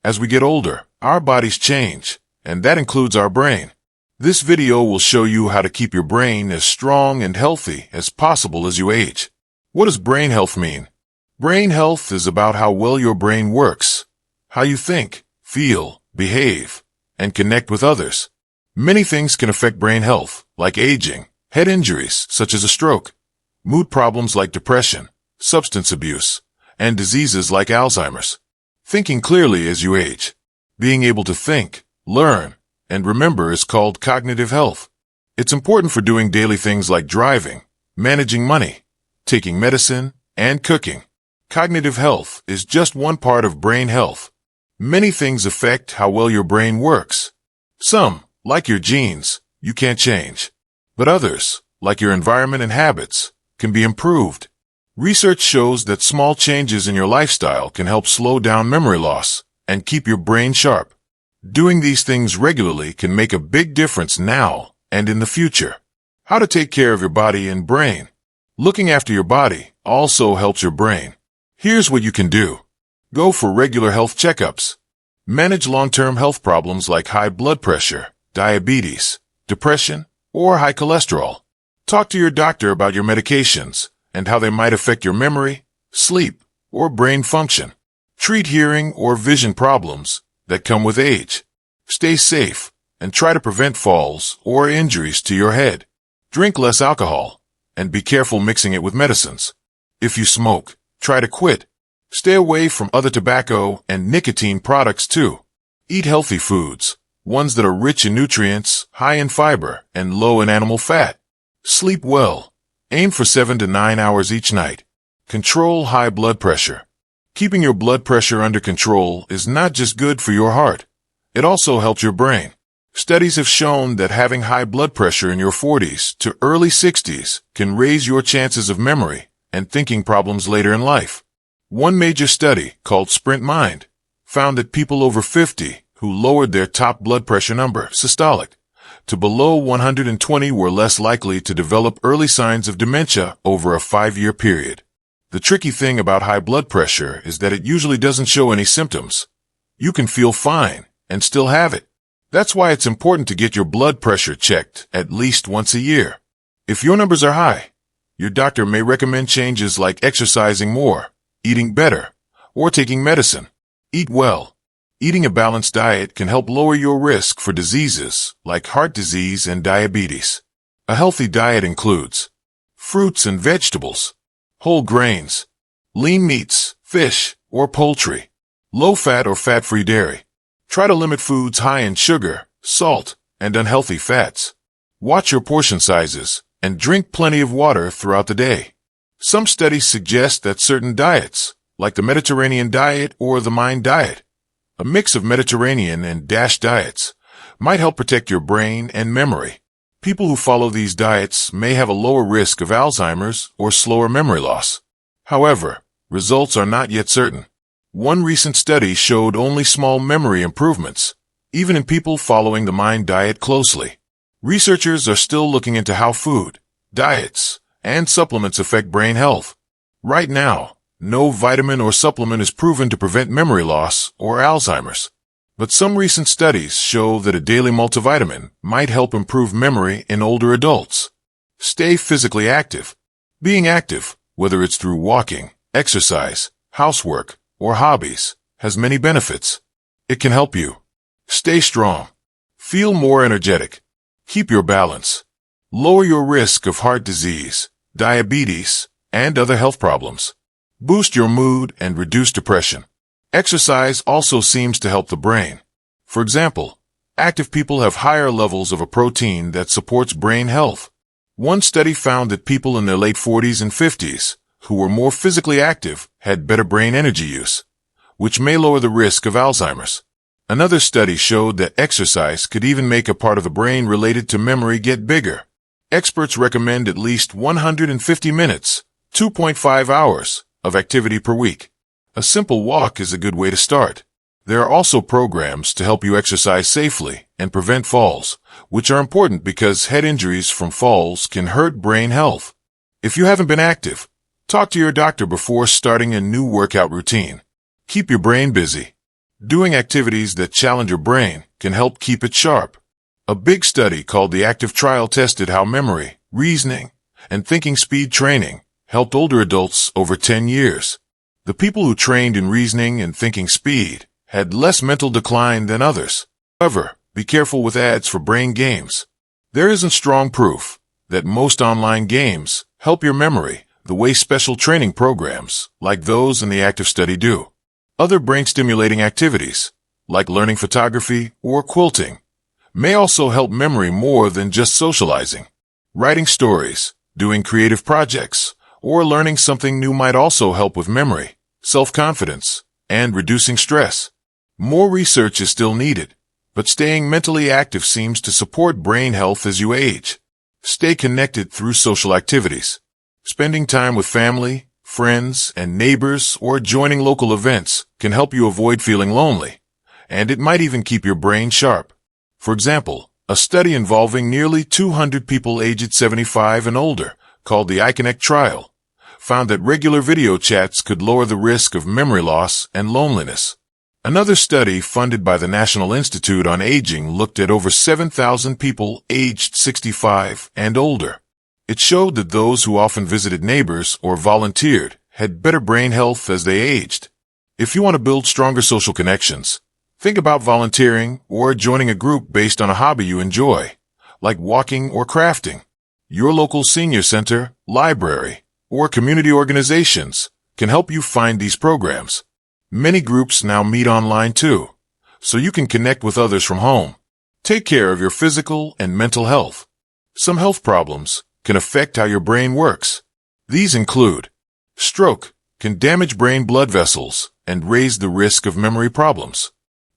As we get older, our bodies change, and that includes our brain. This video will show you how to keep your brain as strong and healthy as possible as you age. What does brain health mean? Brain health is about how well your brain works, how you think, feel, behave, and connect with others. Many things can affect brain health, like aging, head injuries such as a stroke, mood problems like depression, substance abuse, and diseases like Alzheimer's. Thinking clearly as you age. Being able to think, learn, and remember is called cognitive health. It's important for doing daily things like driving, managing money, taking medicine, and cooking. Cognitive health is just one part of brain health. Many things affect how well your brain works. Some, like your genes, you can't change. But others, like your environment and habits, can be improved. Research shows that small changes in your lifestyle can help slow down memory loss and keep your brain sharp. Doing these things regularly can make a big difference now and in the future. How to take care of your body and brain. Looking after your body also helps your brain. Here's what you can do. Go for regular health checkups. Manage long-term health problems like high blood pressure, diabetes, depression, or high cholesterol. Talk to your doctor about your medications and how they might affect your memory, sleep, or brain function. Treat hearing or vision problems that come with age. Stay safe and try to prevent falls or injuries to your head. Drink less alcohol and be careful mixing it with medicines. If you smoke, try to quit. Stay away from other tobacco and nicotine products too. Eat healthy foods, ones that are rich in nutrients, high in fiber, and low in animal fat. Sleep well. Aim for 7 to 9 hours each night. Control high blood pressure. Keeping your blood pressure under control is not just good for your heart. It also helps your brain. Studies have shown that having high blood pressure in your 40s to early 60s can raise your chances of memory and thinking problems later in life. One major study, called Sprint Mind, found that people over 50 who lowered their top blood pressure number, systolic, to below 120 were less likely to develop early signs of dementia over a 5-year period. The tricky thing about high blood pressure is that it usually doesn't show any symptoms. You can feel fine and still have it. That's why it's important to get your blood pressure checked at least once a year. If your numbers are high, your doctor may recommend changes like exercising more, eating better, or taking medicine. Eat well. Eating a balanced diet can help lower your risk for diseases like heart disease and diabetes. A healthy diet includes fruits and vegetables, whole grains, lean meats, fish, or poultry, low-fat or fat-free dairy. Try to limit foods high in sugar, salt, and unhealthy fats. Watch your portion sizes and drink plenty of water throughout the day. Some studies suggest that certain diets, like the Mediterranean diet or the Mind diet, a mix of Mediterranean and DASH diets, might help protect your brain and memory. People who follow these diets may have a lower risk of Alzheimer's or slower memory loss. However, results are not yet certain. One recent study showed only small memory improvements, even in people following the Mind diet closely. Researchers are still looking into how food, diets, and supplements affect brain health. Right now, no vitamin or supplement is proven to prevent memory loss or Alzheimer's. But some recent studies show that a daily multivitamin might help improve memory in older adults. Stay physically active. Being active, whether it's through walking, exercise, housework, or hobbies, has many benefits. It can help you stay strong, feel more energetic, keep your balance, lower your risk of heart disease, diabetes, and other health problems, boost your mood and reduce depression. Exercise also seems to help the brain. For example, active people have higher levels of a protein that supports brain health. One study found that people in their late 40s and 50s who were more physically active had better brain energy use, which may lower the risk of Alzheimer's. Another study showed that exercise could even make a part of the brain related to memory get bigger. Experts recommend at least 150 minutes, 2.5 hours, of activity per week. A simple walk is a good way to start. There are also programs to help you exercise safely and prevent falls, which are important because head injuries from falls can hurt brain health. If you haven't been active, talk to your doctor before starting a new workout routine. Keep your brain busy. Doing activities that challenge your brain can help keep it sharp. A big study called the ACTIVE trial tested how memory, reasoning, and thinking speed training helped older adults over 10 years. The people who trained in reasoning and thinking speed had less mental decline than others. However, be careful with ads for brain games. There isn't strong proof that most online games help your memory the way special training programs like those in the ACTIVE study do. Other brain-stimulating activities, like learning photography or quilting, may also help memory more than just socializing. Writing stories, doing creative projects, or learning something new might also help with memory, self-confidence, and reducing stress. More research is still needed, but staying mentally active seems to support brain health as you age. Stay connected through social activities. Spending time with family, friends, and neighbors, or joining local events can help you avoid feeling lonely, and it might even keep your brain sharp. For example, a study involving nearly 200 people aged 75 and older, called the iConnect trial, found that regular video chats could lower the risk of memory loss and loneliness. Another study funded by the National Institute on Aging looked at over 7,000 people aged 65 and older. It showed that those who often visited neighbors or volunteered had better brain health as they aged. If you want to build stronger social connections, think about volunteering or joining a group based on a hobby you enjoy, like walking or crafting. Your local senior center, library, or community organizations can help you find these programs. Many groups now meet online too, so you can connect with others from home. Take care of your physical and mental health. Some health problems can affect how your brain works. These include stroke, can damage brain blood vessels and raise the risk of memory problems.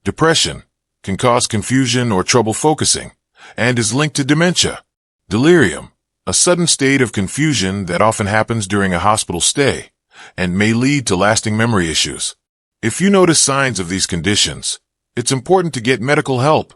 Depression can cause confusion or trouble focusing and is linked to dementia. Delirium, a sudden state of confusion that often happens during a hospital stay and may lead to lasting memory issues. If you notice signs of these conditions, it's important to get medical help.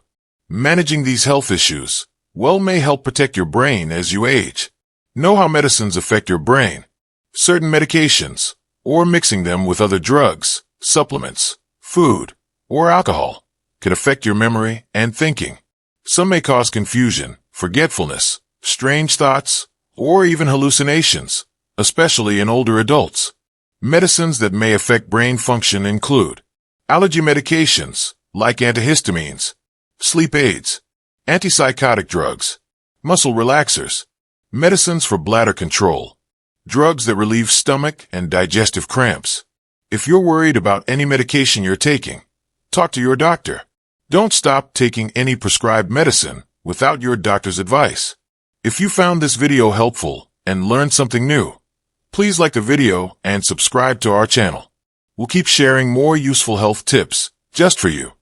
Managing these health issues may help protect your brain as you age. Know how medicines affect your brain. Certain medications, or mixing them with other drugs, supplements, food, or alcohol, can affect your memory and thinking. Some may cause confusion, forgetfulness, strange thoughts, or even hallucinations, especially in older adults. Medicines that may affect brain function include allergy medications, like antihistamines, sleep aids, antipsychotic drugs, muscle relaxers, medicines for bladder control, drugs that relieve stomach and digestive cramps. If you're worried about any medication you're taking, talk to your doctor. Don't stop taking any prescribed medicine without your doctor's advice. If you found this video helpful and learned something new, please like the video and subscribe to our channel. We'll keep sharing more useful health tips just for you.